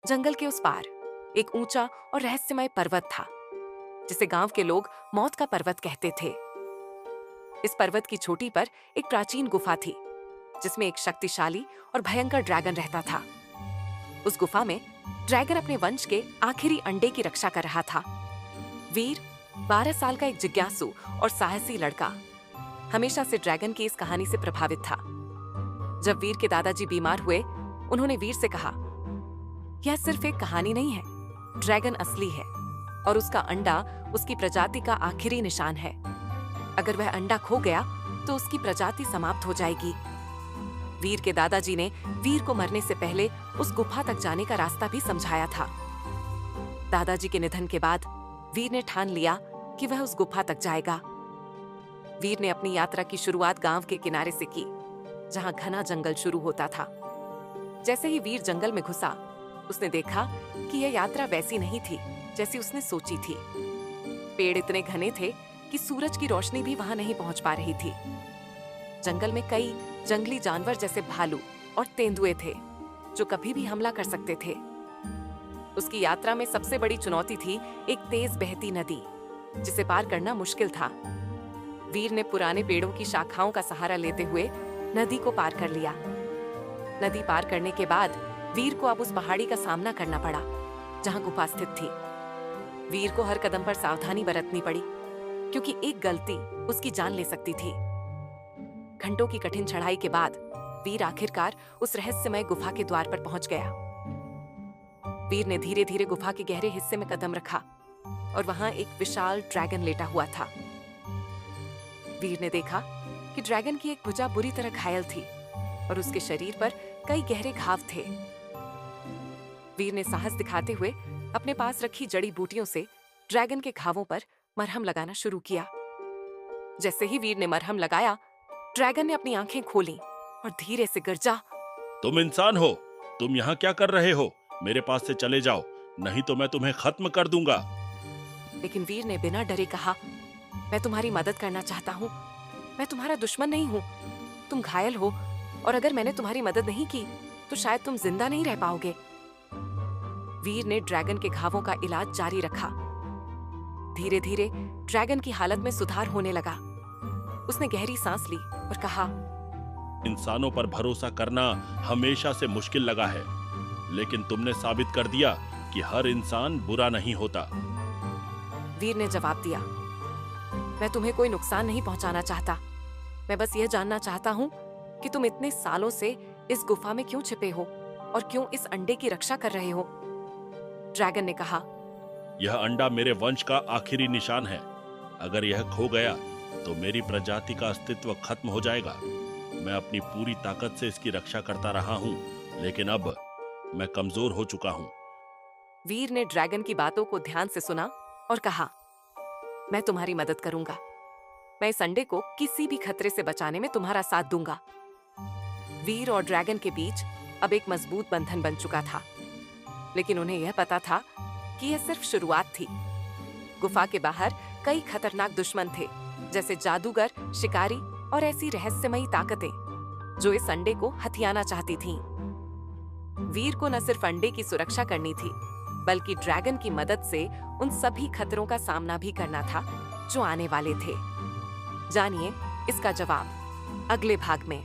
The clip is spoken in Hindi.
जंगल के उस पार एक ऊंचा और रहस्यमय पर्वत था, जिसे गांव के लोग मौत का पर्वत कहते थे। इस पर्वत की चोटी पर एक प्राचीन गुफा थी, जिसमें एक शक्तिशाली और भयंकर ड्रैगन रहता था। उस गुफा में ड्रैगन अपने वंश के आखिरी अंडे की रक्षा कर रहा था। वीर 12 साल का एक जिज्ञासु और साहसी लड़का हमेशा से ड्रैगन की इस कहानी से प्रभावित था। जब वीर के दादाजी बीमार हुए, उन्होंने वीर से कहा, यह सिर्फ एक कहानी नहीं है, ड्रैगन असली है और उसका अंडा उसकी प्रजाति का आखिरी निशान है। अगर वह अंडा खो गया तो उसकी प्रजाति समाप्त हो जाएगी। वीर के दादाजी ने वीर को मरने से पहले उस गुफा तक जाने का रास्ता भी समझाया था। दादाजी के निधन के बाद वीर ने ठान लिया कि वह उस गुफा तक जाएगा। वीर ने अपनी यात्रा की शुरुआत गांव के किनारे से की, जहां घना जंगल शुरू होता था। जैसे ही वीर जंगल में घुसा, उसने देखा कि यह यात्रा वैसी नहीं थी जैसी उसने सोची थी। पेड़ इतने घने थे कि सूरज की रोशनी भी वहां नहीं पहुंच पा रही थी। जंगल में कई जंगली जानवर जैसे भालू और तेंदुए थे, जो कभी भी हमला कर सकते थे। उसकी यात्रा में सबसे बड़ी चुनौती थी एक तेज बहती नदी, जिसे पार करना मुश्किल था। वीर ने पुराने पेड़ों की शाखाओं का सहारा लेते हुए नदी को पार कर लिया। नदी पार करने के बाद वीर को अब उस पहाड़ी का सामना करना पड़ा, जहां गुफा स्थित थी। वीर को हर कदम पर सावधानी बरतनी पड़ी, क्योंकि एक गलती उसकी जान ले सकती थी। घंटों की कठिन चढ़ाई के बाद वीर आखिरकार उस रहस्यमय गुफा के द्वार पर पहुंच गया। वीर ने धीरे धीरे गुफा के गहरे हिस्से में कदम रखा और वहां एक विशाल ड्रैगन लेटा हुआ था। वीर ने देखा कि ड्रैगन की एक भुजा बुरी तरह घायल थी और उसके शरीर पर कई गहरे घाव थे। वीर ने साहस दिखाते हुए अपने पास रखी जड़ी बूटियों से ड्रैगन के घावों पर मरहम लगाना शुरू किया। जैसे ही वीर ने मरहम लगाया, ड्रैगन ने अपनी आंखें खोली और धीरे से गर्जा, तुम इंसान हो, तुम यहाँ क्या कर रहे हो? मेरे पास से चले जाओ, नहीं तो मैं तुम्हें खत्म कर दूंगा। लेकिन वीर ने बिना डरे कहा, मैं तुम्हारी मदद करना चाहता हूँ, मैं तुम्हारा दुश्मन नहीं हूँ। तुम घायल हो और अगर मैंने तुम्हारी मदद नहीं की तो शायद तुम जिंदा नहीं रह पाओगे। वीर ने ड्रैगन के घावों का इलाज जारी रखा। धीरे धीरे ड्रैगन की हालत में सुधार होने लगा। उसने गहरी सांस ली और कहा, इंसानों पर भरोसा करना हमेशा से मुश्किल लगा है, लेकिन तुमने साबित कर दिया कि हर इंसान बुरा नहीं होता। वीर ने जवाब दिया, मैं तुम्हें कोई नुकसान नहीं पहुंचाना चाहता। मैं बस यह जानना चाहता हूँ कि तुम इतने सालों से इस गुफा में क्यों छिपे हो और क्यों इस अंडे की रक्षा कर रहे हो। ड्रैगन ने कहा, यह अंडा मेरे वंश का आखिरी निशान है। अगर यह खो गया तो मेरी प्रजाति का अस्तित्व खत्म हो जाएगा। मैं अपनी पूरी ताकत से इसकी रक्षा करता रहा हूँ, लेकिन अब मैं कमजोर हो चुका हूँ। वीर ने ड्रैगन की बातों को ध्यान से सुना और कहा, मैं तुम्हारी मदद करूंगा। मैं इस अंडे को किसी भी खतरे से बचाने में तुम्हारा साथ दूंगा। वीर और ड्रैगन के बीच अब एक मजबूत बंधन बन चुका था, लेकिन उन्हें यह पता था कि यह सिर्फ शुरुआत थी। गुफा के बाहर कई खतरनाक दुश्मन थे, जैसे जादूगर, शिकारी और ऐसी रहस्यमयी ताकतें जो इस अंडे को हथियाना चाहती थीं। वीर को न सिर्फ अंडे की सुरक्षा करनी थी, बल्कि ड्रैगन की मदद से उन सभी खतरों का सामना भी करना था जो आने वाले थे। जानिए इसका जवाब अगले भाग में।